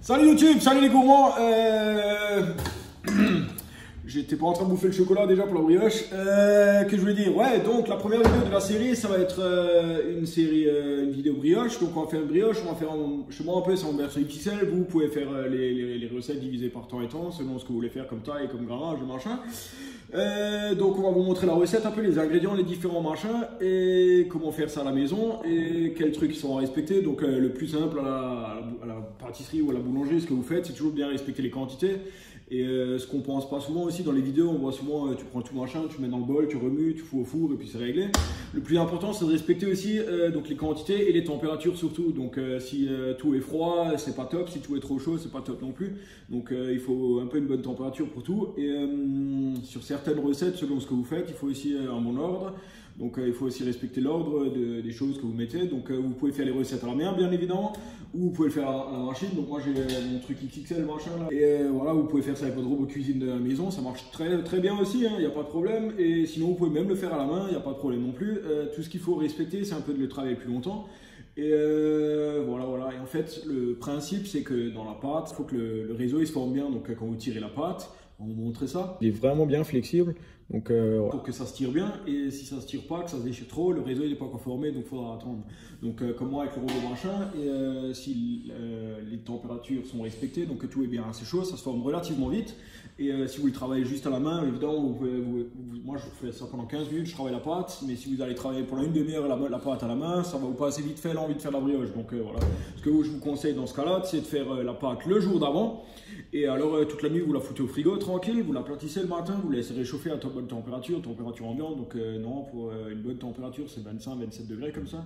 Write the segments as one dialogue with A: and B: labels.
A: Salut YouTube, salut les gourmands. J'étais pas en train de bouffer le chocolat déjà pour la brioche. Que je voulais dire, ouais, donc la première vidéo de la série, ça va être une vidéo brioche. Donc on va faire une brioche, on va faire chez moi un peu, c'est en version XXL. Vous pouvez faire les recettes divisées par temps et temps, selon ce que vous voulez faire comme taille, comme grammage, machin. Donc on va vous montrer la recette, un peu les ingrédients, les différents machins et comment faire ça à la maison et quels trucs sont à respecter. Donc le plus simple à la pâtisserie ou à la boulangerie, ce que vous faites, c'est toujours bien respecter les quantités. Et ce qu'on pense pas souvent aussi dans les vidéos, on voit souvent tu prends tout machin, tu mets dans le bol, tu remues, tu fous au four et puis c'est réglé. Le plus important c'est de respecter aussi donc les quantités et les températures surtout. Donc si tout est froid, c'est pas top, si tout est trop chaud, c'est pas top non plus. Donc il faut un peu une bonne température pour tout. Et sur certaines recettes, selon ce que vous faites, il faut aussi un bon ordre. Donc il faut aussi respecter l'ordre des choses que vous mettez. Donc vous pouvez faire les recettes à la main bien évidemment, ou vous pouvez le faire à la machine. Donc moi j'ai mon truc XXL machin là. Et voilà, vous pouvez faire ça avec votre robot cuisine de la maison, ça marche très bien aussi, il n'y a pas de problème. Et sinon vous pouvez même le faire à la main, il n'y a pas de problème non plus. Tout ce qu'il faut respecter, c'est un peu de le travailler plus longtemps. Et voilà. Et en fait, le principe, c'est que dans la pâte, il faut que le réseau il se forme bien. Donc quand vous tirez la pâte, on va vous montrer ça. Il est vraiment bien flexible, donc pour que ça se tire bien. Et si ça se tire pas, que ça se déchire trop, le réseau il n'est pas encore formé, donc il faudra attendre. Donc comme moi avec le robot machin, et si les températures sont respectées, donc que tout est bien assez chaud, ça se forme relativement vite. Et si vous le travaillez juste à la main, évidemment, moi je fais ça pendant 15 minutes, je travaille la pâte. Mais si vous allez travailler pendant une demi-heure la pâte à la main, ça va vous passer vite fait l'envie de faire la brioche. Donc voilà. Ce que je vous conseille dans ce cas-là, c'est de faire la pâte le jour d'avant. Et alors toute la nuit, vous la foutez au frigo tranquille, vous l'aplatissez le matin, vous la laissez réchauffer à bonne température ambiante. Donc non, pour une bonne température, c'est 25-27 degrés comme ça.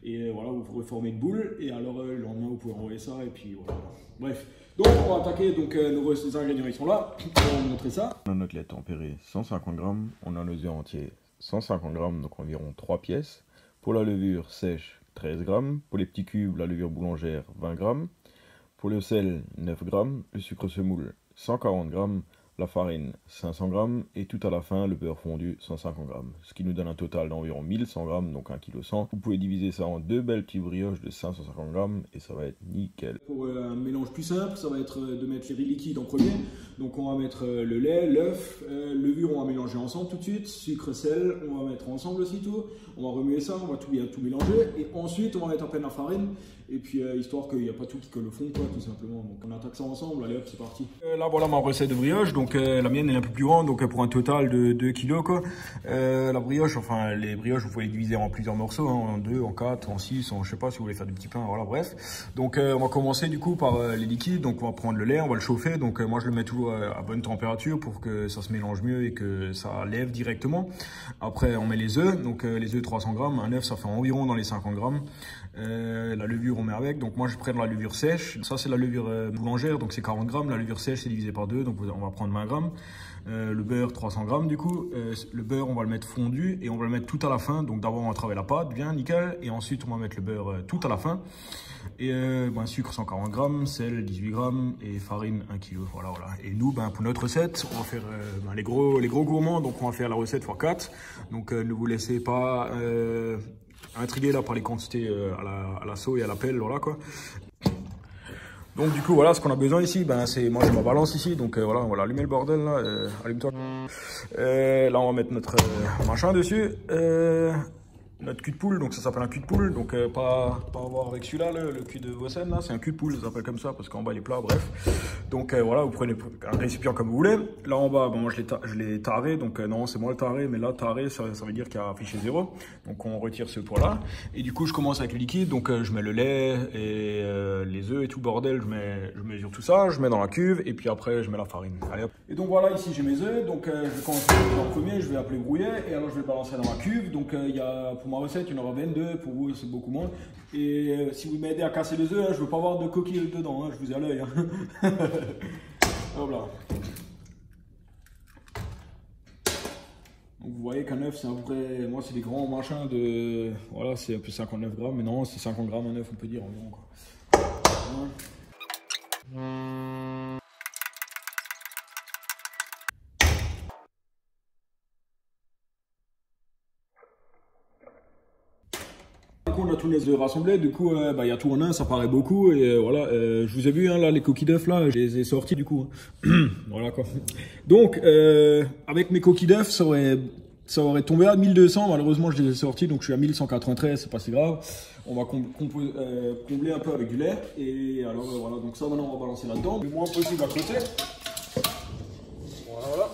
A: Et voilà, vous pourrez former une boule. Et alors le lendemain, vous pouvez envoyer ça. Et puis voilà. Bref. Donc on va attaquer. Donc nos ingrédients ils sont là. On va vous montrer ça.
B: On a notre lait tempéré 150 grammes. On a nos œufs entiers 150 grammes, donc environ 3 pièces. Pour la levure sèche 13 grammes. Pour les petits cubes, la levure boulangère 20 grammes. Pour le sel 9 grammes. Le sucre semoule 140 grammes. La farine 500 grammes et tout à la fin le beurre fondu 150 grammes, ce qui nous donne un total d'environ 1100 grammes, donc 1,1 kg. Vous pouvez diviser ça en deux belles petites brioches de 550 grammes et ça va être nickel.
A: Pour un mélange plus simple, ça va être de mettre les riz liquides en premier. Donc on va mettre le lait, l'œuf, levure, on va mélanger ensemble tout de suite, sucre, sel, on va mettre ensemble aussi tout. On va remuer ça, on va tout mélanger et ensuite on va mettre à peine la farine. Et puis histoire qu'il n'y a pas tout qui colle au fond quoi, tout simplement. Donc on attaque ça ensemble, allez hop c'est parti. Là voilà ma recette de brioche, donc la mienne elle est un peu plus grande, donc pour un total de 2 kg quoi. La brioche, enfin les brioches vous pouvez les diviser en plusieurs morceaux, hein, en 2, en 4, en 6, en je sais pas si vous voulez faire du petit pain, voilà bref. Donc on va commencer du coup par les liquides, donc on va prendre le lait, on va le chauffer, donc moi je le mets toujours à bonne température pour que ça se mélange mieux et que ça lève directement. Après on met les œufs, donc les œufs 300 grammes, un œuf ça fait environ dans les 50 grammes. La levure on met avec, donc moi je prends la levure sèche, ça c'est la levure boulangère, donc c'est 40 grammes, la levure sèche c'est divisé par 2, donc on va prendre 20 grammes. Le beurre 300 grammes du coup, le beurre on va le mettre fondu et on va le mettre tout à la fin, donc d'abord on va travailler la pâte bien nickel et ensuite on va mettre le beurre tout à la fin. Et sucre 140 grammes, sel 18 grammes et farine 1 kg, voilà. Et nous pour notre recette, on va faire les gros gourmands, donc on va faire la recette x4, donc ne vous laissez pas intrigué là par les quantités à la seau et à la pelle, voilà quoi. Donc du coup voilà ce qu'on a besoin ici, c'est moi j'ai ma balance ici, donc voilà on va allumer le bordel là, allume-toi. Là on va mettre notre machin dessus, notre cul de poule, donc ça s'appelle un cul de poule, donc pas avoir avec celui-là, le cul de Vossen là, c'est un cul de poule, ça s'appelle comme ça parce qu'en bas il est plat, bref. Donc voilà, vous prenez un récipient comme vous voulez. Là en bas, moi je l'ai taré, donc non c'est moi le taré, mais là taré ça veut dire qu'il y a affiché 0. Donc on retire ce poids là. Et du coup je commence avec le liquide, donc je mets le lait et les œufs et tout bordel, je mesure tout ça, je mets dans la cuve et puis après je mets la farine. Allez hop. Et donc voilà, ici j'ai mes œufs, donc je vais commencer en premier, je vais appeler brouillet et alors je vais le balancer dans ma cuve. Donc il y a pour ma recette, il y en aura 22, pour vous c'est beaucoup moins. Et si vous m'aidez à casser les œufs, je veux pas avoir de coquilles dedans, je vous ai à l'œil. Voilà. Donc vous voyez qu'un œuf c'est à peu près, moi c'est des grands machins de, voilà c'est un peu 59 grammes, mais non c'est 50 grammes un œuf on peut dire environ quoi. du coup on a tous les œufs rassemblés, du coup il y a tout en un, ça paraît beaucoup et voilà, je vous ai vu hein, là les coquilles d'œufs là, je les ai sortis du coup. Hein. Voilà quoi. Donc avec mes coquilles d'œufs ça aurait tombé à 1200, malheureusement je les ai sortis donc je suis à 1193, c'est pas si grave. On va combler un peu avec du lait et alors voilà, donc ça maintenant on va balancer là-dedans, le moins possible à côté. Voilà.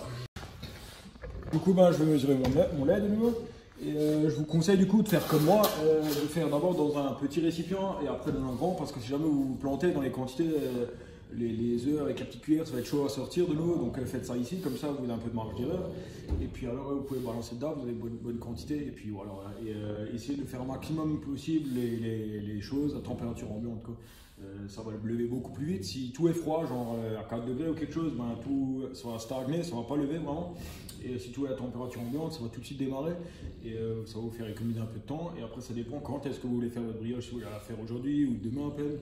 A: Du coup je vais mesurer mon lait de nouveau. Et je vous conseille du coup de faire comme moi, de faire d'abord dans un petit récipient et après dans un grand, parce que si jamais vous vous plantez dans les quantités, les œufs avec la petite cuillère, ça va être chaud à sortir de l'eau, donc faites ça ici, comme ça vous avez un peu de marge d'erreur. Et puis alors vous pouvez balancer dedans, vous avez une bonne quantité, et puis voilà. Et essayez de faire un maximum possible les choses à température ambiante, quoi. Ça va le lever beaucoup plus vite. Si tout est froid, genre à 4 degrés ou quelque chose, tout ça va stagner, ça va pas lever vraiment. Et si tout est à température ambiante, ça va tout de suite démarrer et ça va vous faire économiser un peu de temps. Et après, ça dépend quand est-ce que vous voulez faire votre brioche, si vous voulez la faire aujourd'hui ou demain à peine.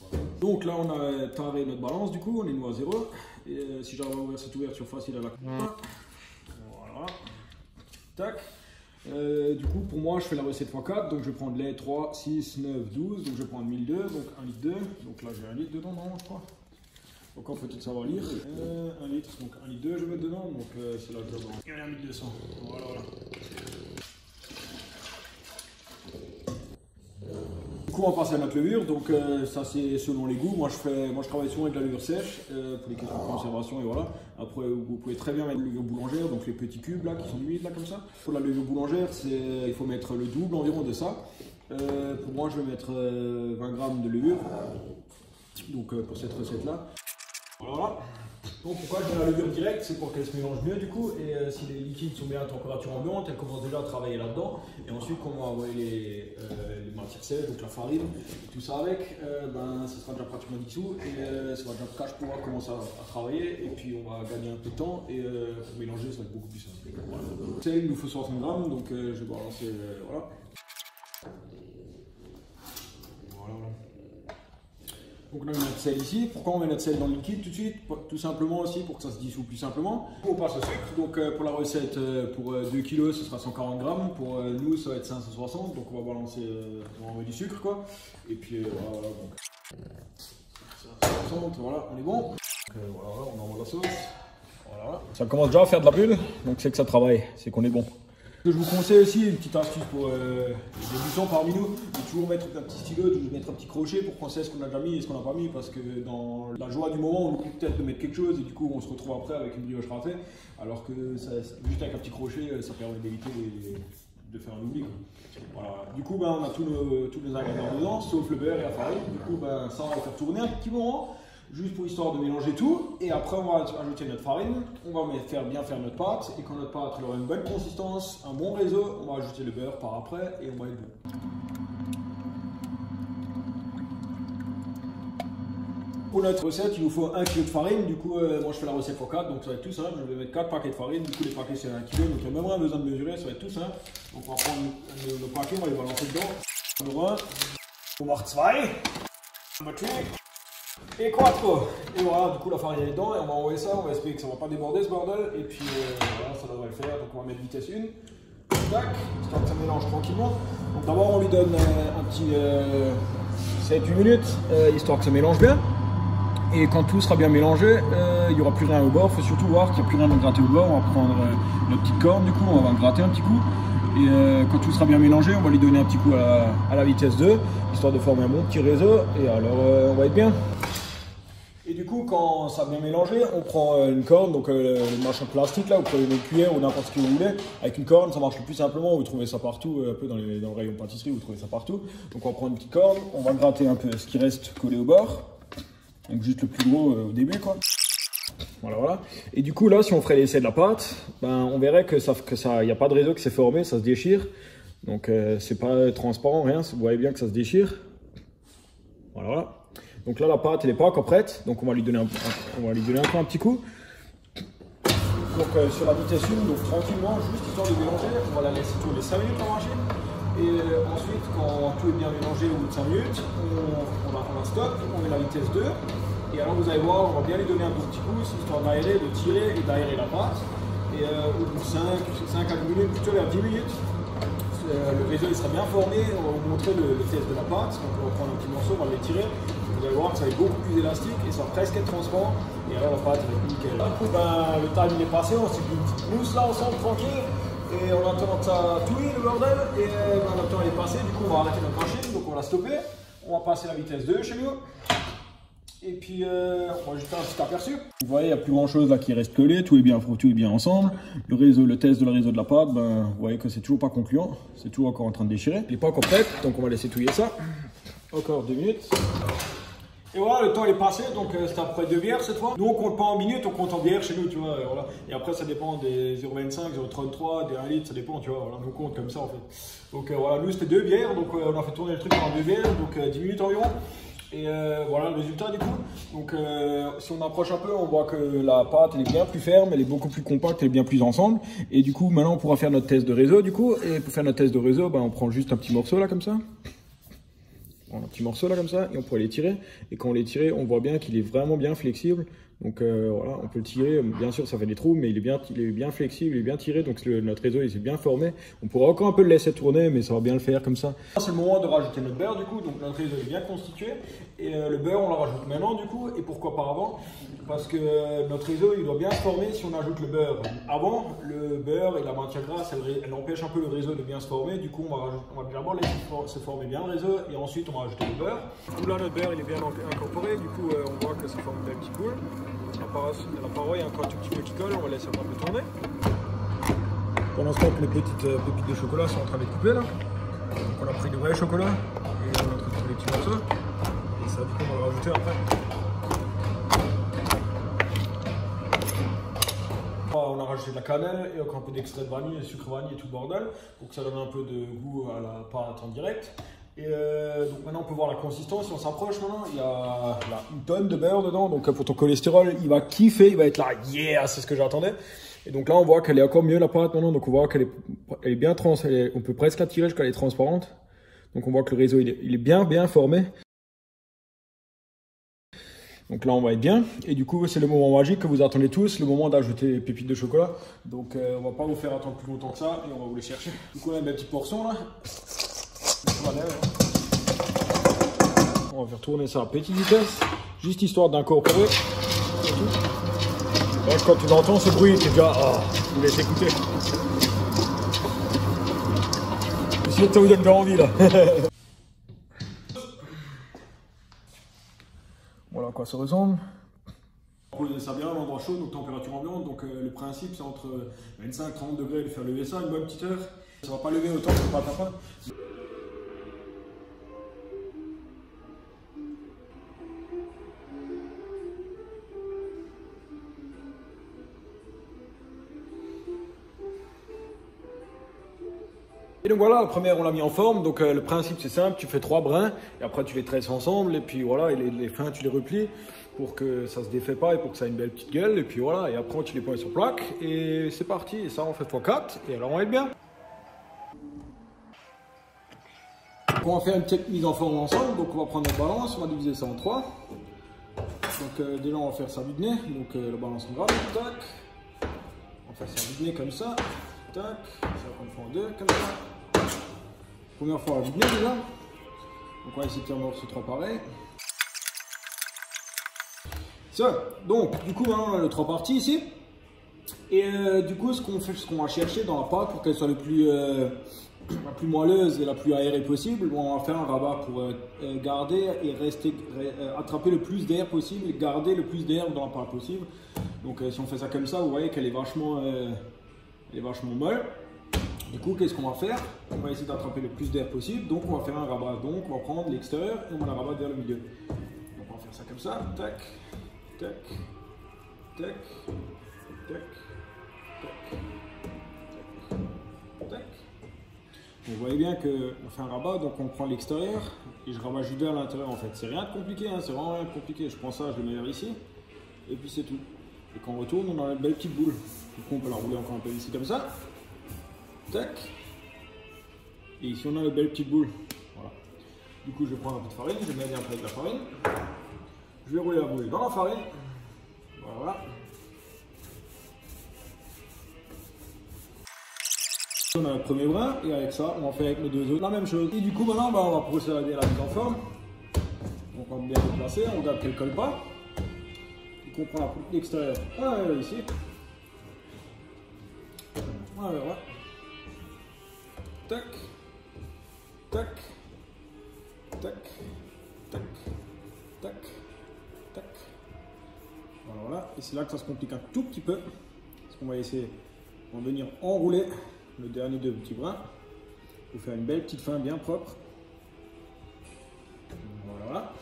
A: Voilà. Donc là, on a taré notre balance, du coup, on est nous à 0. Et si j'arrive à ouvrir cette ouverture facile à la voilà. Tac. Du coup, pour moi, je fais la recette x4, donc je vais prendre lait 3, 6, 9, 12, donc je vais prendre 1002, donc 1 litre 2, donc là j'ai 1 litre dedans, non, je crois. Donc on peut tout savoir lire. 1 litre, donc 1 litre 2 je vais mettre dedans, donc c'est là que je vais 1 litre 200, voilà. Du coup on va passer à notre levure, donc ça c'est selon les goûts. Moi je travaille souvent avec la levure sèche pour les questions de conservation et voilà. Après vous pouvez très bien mettre la levure boulangère, donc les petits cubes là qui sont humides là comme ça. Pour la levure boulangère il faut mettre le double environ de ça. Pour moi je vais mettre 20 grammes de levure, donc pour cette recette là. Voilà. Donc pourquoi je mets la levure directe, c'est pour qu'elle se mélange mieux du coup, et si les liquides sont bien à température ambiante, elle commence déjà à travailler là-dedans, et ensuite quand on va envoyer les matières sèches, donc la farine, tout ça avec, ça sera déjà pratiquement dissous, et ça va déjà cache pouvoir commencer à travailler, et puis on va gagner un peu de temps, et pour mélanger ça va être beaucoup plus simple. Voilà. Il nous faut 60 grammes, donc je vais balancer, voilà. Donc on met notre sel ici. Pourquoi on met notre sel dans le liquide tout de suite? Tout simplement aussi pour que ça se dissout plus simplement. On passe au sucre. Donc pour la recette, pour 2 kg, ce sera 140 grammes. Pour nous, ça va être 560. Donc on va balancer on met du sucre quoi. Et puis voilà. Donc 560, voilà, on est bon. Donc, voilà, on envoie la sauce. Voilà. Ça commence déjà à faire de la bulle. Donc c'est que ça travaille, c'est qu'on est bon. Je vous conseille aussi une petite astuce pour les débutants parmi nous, de toujours mettre un petit stylo, de mettre un petit crochet pour qu'on sait ce qu'on a déjà mis et ce qu'on n'a pas mis, parce que dans la joie du moment, on oublie peut-être de mettre quelque chose et du coup on se retrouve après avec une brioche ratée, alors que juste avec un petit crochet, ça permet d'éviter de faire un oubli. Voilà. Du coup, on a tous nos ingrédients dedans, sauf le beurre et la farine. Du coup, ça on va faire tourner un petit moment. Juste pour histoire de mélanger tout, et après on va ajouter notre farine, on va bien faire notre pâte, et quand notre pâte aura une bonne consistance, un bon réseau, on va ajouter le beurre par après, et on va être bon. Pour notre recette, il nous faut 1 kg de farine, du coup moi je fais la recette x4, donc ça va être tout simple, je vais mettre 4 paquets de farine, du coup les paquets c'est 1 kg, donc il n'y a même pas besoin de mesurer, ça va être tout simple. Donc on va prendre nos paquets, on va les balancer dedans. Numéro 1, numéro 2, numéro 3, et 4. Et voilà, du coup la farine est dedans et on va envoyer ça, on va espérer que ça ne va pas déborder ce bordel, et puis voilà, ça devrait le faire. Donc on va mettre vitesse 1, tac, histoire que ça mélange tranquillement. Donc d'abord on lui donne un petit 7-8 minutes, histoire que ça mélange bien. Et quand tout sera bien mélangé, il n'y aura plus rien au bord. Il faut surtout voir qu'il n'y a plus rien à gratter au bord. On va prendre notre petite corne, du coup on va gratter un petit coup. Et quand tout sera bien mélangé, on va lui donner un petit coup à la vitesse 2, histoire de former un bon petit réseau, et alors on va être bien. Et du coup, quand ça a bien mélangé, on prend une corne, donc le machin plastique là, vous prenez une cuillère ou n'importe ce que vous voulez. Avec une corne, ça marche le plus simplement, vous trouvez ça partout, un peu dans le rayon pâtisserie, vous trouvez ça partout. Donc on va prendre une petite corne, on va gratter un peu ce qui reste collé au bord. Donc juste le plus gros au début quoi. Voilà. Et du coup là, si on ferait l'essai de la pâte, on verrait que il n'y a pas de réseau qui s'est formé, ça se déchire. Donc c'est pas transparent, rien, vous voyez bien que ça se déchire. Voilà. Donc là la pâte elle n'est pas encore prête, donc on va lui donner encore un petit coup. Donc sur la vitesse 1, donc tranquillement, juste histoire de mélanger, on va la laisser tourner 5 minutes à marcher. Et ensuite, quand tout est bien mélangé au bout de 5 minutes, on la stoppe, on met la vitesse 2. Et alors vous allez voir, on va bien lui donner un petit coup, histoire d'aérer, de tirer et d'aérer la pâte. Et au bout de 5 à 10 minutes, plutôt vers 10 minutes, le réseau il sera bien formé. On va vous montrer le test de la pâte. Donc on va prendre un petit morceau, on va l'étirer. Vous allez voir que ça va être beaucoup plus élastique et ça va presque être transparent. Et alors la pâte va être nickel. Du coup, le time il est passé, on s'est fait une petite mousse là ensemble tranquille. Et on attend que ça touille le bordel. Et le temps il est passé, du coup on va arrêter notre machine, donc on va la stopper. On va passer la vitesse 2 chez nous. Et puis on va juste faire un petit aperçu. Vous voyez, il n'y a plus grand chose là qui reste collé, tout est bien ensemble. Le test de la réseau de la pâte, vous voyez que c'est toujours pas concluant. C'est toujours encore en train de déchirer. Il n'est pas encore prêt, donc on va laisser touiller ça. Encore 2 minutes. Et voilà, le temps est passé, donc c'est à peu près 2 bières cette fois. Nous on compte pas en minutes, on compte en bières chez nous, tu vois. Voilà. Et après ça dépend des 0,25, 0,33, des 1 litre, ça dépend, tu vois. Voilà, on compte comme ça en fait. Donc voilà, nous c'était 2 bières, donc on a fait tourner le truc pendant 2 bières, donc 10 minutes environ. Et voilà le résultat du coup. Donc si on approche un peu, on voit que la pâte elle est bien plus ferme, elle est beaucoup plus compacte, elle est bien plus ensemble. Et du coup maintenant on pourra faire notre test de réseau du coup. Et pour faire notre test de réseau, on prend juste un petit morceau là comme ça. Un petit morceau là comme ça et on pourrait l'étirer. Et quand on l'étire, on voit bien qu'il est vraiment bien flexible. Donc voilà, on peut le tirer, bien sûr ça fait des trous, mais il est bien flexible, il est bien tiré, donc notre réseau il s'est bien formé. On pourrait encore un peu le laisser tourner, mais ça va bien le faire comme ça. C'est le moment de rajouter notre beurre du coup, donc notre réseau est bien constitué. Et le beurre on le rajoute maintenant du coup, et pourquoi pas avant? Parce que notre réseau il doit bien se former si on ajoute le beurre avant. Le beurre et la matière grasse, elle empêche un peu le réseau de bien se former, du coup on va d'abord laisser se former bien le réseau, et ensuite on va rajouter le beurre. Du coup là notre beurre il est bien incorporé, du coup on voit que ça forme une petite boule. La paroi, il y a encore un tout petit peu qui colle, on va laisser un peu tourner. Pendant ce temps que les petites pépites de chocolat sont en train d'être coupées là. Donc on a pris du vrai chocolat et on a pris tous les petits morceaux. Et ça du coup on va le rajouter après. On a rajouté de la cannelle et encore un peu d'extrait de vanille, de sucre vanille et tout le bordel. Pour que ça donne un peu de goût à la pâte en direct. Et donc maintenant on peut voir la consistance, si on s'approche maintenant, il y a là, une tonne de beurre dedans, donc pour ton cholestérol il va kiffer, il va être là, yeah, c'est ce que j'attendais. Et donc là on voit qu'elle est encore mieux la pâte maintenant, donc on voit qu'elle est bien on peut presque la tirer jusqu'à elle est transparente. Donc on voit que le réseau il est bien formé. Donc là on va être bien, et du coup c'est le moment magique que vous attendez tous, le moment d'ajouter les pépites de chocolat. Donc on va pas vous faire attendre plus longtemps que ça, et on va vous les chercher. Du coup on a mes petites portions là. On va faire tourner ça à petite vitesse, juste histoire d'incorporer. Quand tu entends ce bruit, tu es déjà, je vous laisse écouter. Si ça vous donne pas envie là. Voilà à quoi ça ressemble. On poser ça bien à l'endroit chaud, donc température ambiante. Donc le principe c'est entre 25 et 30 degrés de faire lever ça une bonne petite heure. Ça va pas lever autant que le pâte à pain. Et donc voilà, la première on l'a mis en forme, donc le principe c'est simple, tu fais 3 brins et après tu les tresses ensemble et puis voilà, et les fins tu les replies pour que ça se défait pas et pour que ça ait une belle petite gueule et puis voilà, et après tu les poses sur plaque et c'est parti, et ça on fait x4 et alors on va être bien. Donc on va faire une petite mise en forme ensemble, donc on va prendre notre balance, on va diviser ça en 3. Donc déjà on va faire ça vide nez, donc la balance en grave, tac. On va faire ça vide nez comme ça, tac, ça va prendre fois en 2, comme ça. Première fois à vide nez déjà. Donc on va essayer de faire morceau 3 pareil. Ça, donc du coup maintenant on a le 3 parties ici. Et du coup ce qu'on va chercher dans la pâte pour qu'elle soit la plus moelleuse et la plus aérée possible, on va faire un rabat pour garder et attraper le plus d'air possible et garder le plus d'air dans la pâte possible. Donc si on fait ça comme ça, vous voyez qu'elle est vachement molle. Du coup, qu'est-ce qu'on va faire? On va essayer d'attraper le plus d'air possible, donc on va faire un rabat. Donc on va prendre l'extérieur et on va la rabattre vers le milieu. Donc on va faire ça comme ça, tac, tac, tac, tac, tac, tac, tac. Vous voyez bien qu'on fait un rabat, donc on prend l'extérieur et je rabats juste vers l'intérieur en fait. C'est rien de compliqué, hein, c'est vraiment rien de compliqué. Je prends ça, je le mets vers ici et puis c'est tout. Et quand on retourne, on a une belle petite boule. Du coup, on peut la rouler encore un peu ici comme ça. Tac. Et ici, on a une belle petite boule. Voilà. Du coup, je vais prendre un peu de farine, je vais mettre un peu de la farine. Je vais rouler la boule dans la farine. Voilà. On a notre premier brin et avec ça on va faire avec nos deux autres la même chose. Et du coup maintenant on va procéder à la mise en forme. Donc on va bien le placer, on regarde qu'elle colle pas. Donc on prend l'extérieur, voilà ici. Voilà. Tac, tac, tac, tac, tac, tac. Voilà. Et c'est là que ça se complique un tout petit peu. Parce qu'on va essayer, on va venir enrouler le dernier deux petits brins pour faire une belle petite fin bien propre. Voilà.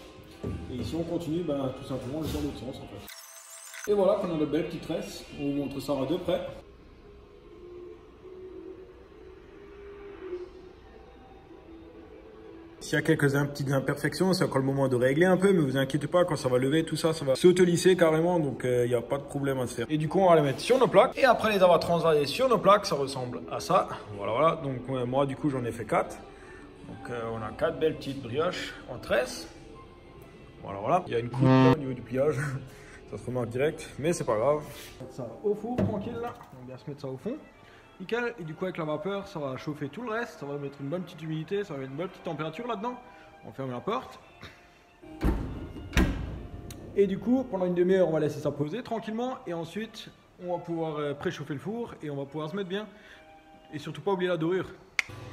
A: Et ici on continue tout simplement dans l'autre sens en fait. Et voilà qu'on a notre belle petite tresse. On vous montre ça à deux près. S'il y a quelques petites imperfections, c'est encore le moment de régler un peu, mais vous inquiétez pas, quand ça va lever, tout ça, ça va s'auto-lisser carrément, donc il n'y a pas de problème à se faire. Et du coup, on va les mettre sur nos plaques, et après les avoir transvasés sur nos plaques, ça ressemble à ça. Voilà. Donc moi, du coup, j'en ai fait 4. Donc on a 4 belles petites brioches en tresse. Voilà. Il y a une coupe là, au niveau du pliage, ça se remarque direct, mais c'est pas grave. On va mettre ça au four, tranquille là, on va bien se mettre ça au fond. Nickel, et du coup avec la vapeur ça va chauffer tout le reste, ça va mettre une bonne petite humidité, ça va mettre une bonne petite température là-dedans. On ferme la porte. Et du coup pendant une demi-heure on va laisser ça poser tranquillement et ensuite on va pouvoir préchauffer le four et on va pouvoir se mettre bien. Et surtout pas oublier la dorure.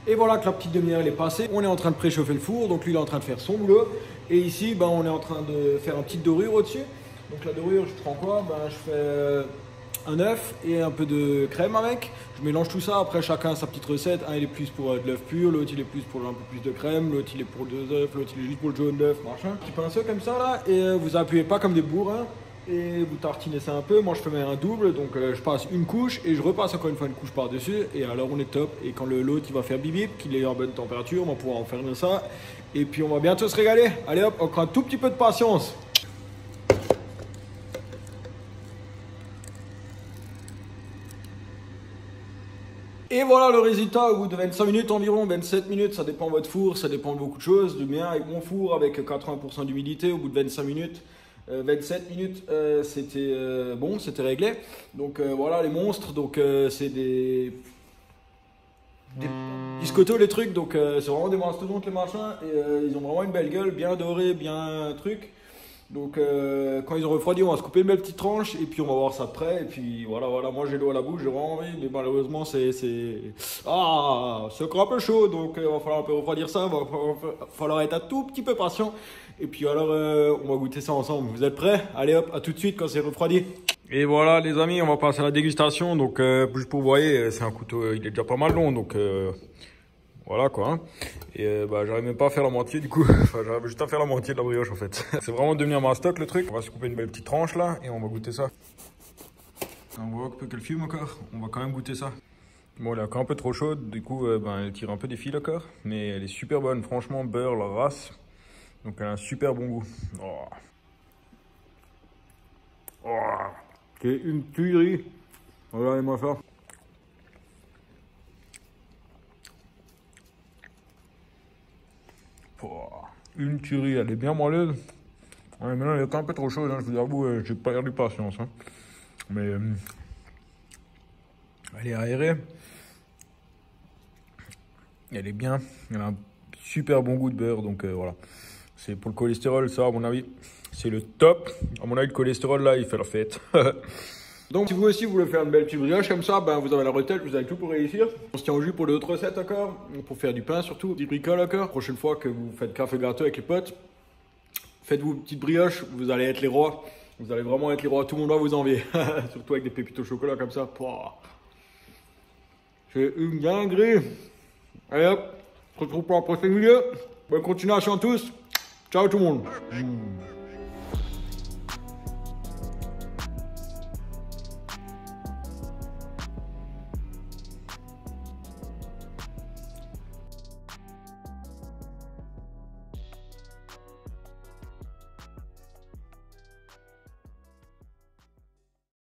A: Et voilà que la petite demi-heure est passée, on est en train de préchauffer le four, donc lui il est en train de faire son boulot. Et ici on est en train de faire une petite dorure au-dessus. Donc la dorure je prends quoi, je fais un œuf et un peu de crème avec. Je mélange tout ça, après chacun a sa petite recette. Un il est plus pour de l'œuf pur, l'autre il est plus pour un peu plus de crème, l'autre il est pour 2 œufs, l'autre il est juste pour le jaune d'œuf, machin. Un petit pinceau comme ça là, et vous appuyez pas comme des bourrins. Et vous tartinez ça un peu, moi je fais un double, donc je passe une couche et je repasse encore une fois une couche par dessus et alors on est top. Et quand l'autre il va faire bip bip, qu'il est en bonne température, on va pouvoir en faire ça et puis on va bientôt se régaler. Allez hop, encore un tout petit peu de patience. Et voilà le résultat au bout de 25 minutes environ, 27 minutes, ça dépend de votre four, ça dépend de beaucoup de choses. Du mien avec mon four avec 80% d'humidité au bout de 25 minutes. 27 minutes, c'était bon, c'était réglé. Donc voilà les monstres, donc c'est des biscottos les trucs, donc c'est vraiment des mastodontes les machins. Et ils ont vraiment une belle gueule, bien doré, bien truc. Donc quand ils ont refroidi, on va se couper une belle petite tranche et puis on va voir ça de près. Et puis voilà, moi j'ai l'eau à la bouche, j'ai vraiment envie, mais malheureusement c'est encore un peu chaud, donc il va falloir un peu refroidir ça, il va falloir être un tout petit peu patient. Et puis alors on va goûter ça ensemble. Vous êtes prêts? Allez hop, à tout de suite quand c'est refroidi. Et voilà les amis, on va passer à la dégustation. Donc juste pour vous voyez, c'est un couteau, il est déjà pas mal long, donc voilà quoi. Hein. Et j'arrive même pas à faire la moitié du coup. Enfin, j'arrive juste à faire la moitié de la brioche en fait. C'est vraiment devenu un mastoc le truc. On va se couper une belle petite tranche là et on va goûter ça. On voit un peu qu'elle fume encore. On va quand même goûter ça. Bon, elle est encore un peu trop chaude, du coup elle tire un peu des fils encore. Mais elle est super bonne, franchement, beurre, la race. Donc elle a un super bon goût. C'est une tuerie. Regardez-moi ça. Une tuerie, elle est bien moelleuse. Ouais, maintenant elle est un peu trop chaude, hein, je vous avoue, j'ai pas perdu patience. Hein. Mais elle est aérée. Elle est bien. Elle a un super bon goût de beurre, donc voilà. C'est pour le cholestérol, ça, à mon avis, c'est le top. À mon avis, le cholestérol, là, il fait la fête. Donc, si vous aussi, vous voulez faire une belle petite brioche comme ça, vous avez la recette, vous avez tout pour réussir. On se tient au jus pour d'autres recettes encore, pour faire du pain surtout, des bricoles encore. Prochaine fois que vous faites café gâteau avec les potes, faites-vous une petite brioche, vous allez être les rois. Vous allez vraiment être les rois, tout le monde va vous envier. Surtout avec des pépites au chocolat comme ça. C'est une dinguerie. Allez hop, on se retrouve pour la prochaine vidéo. Bonne continuation à tous. Ciao tout le monde.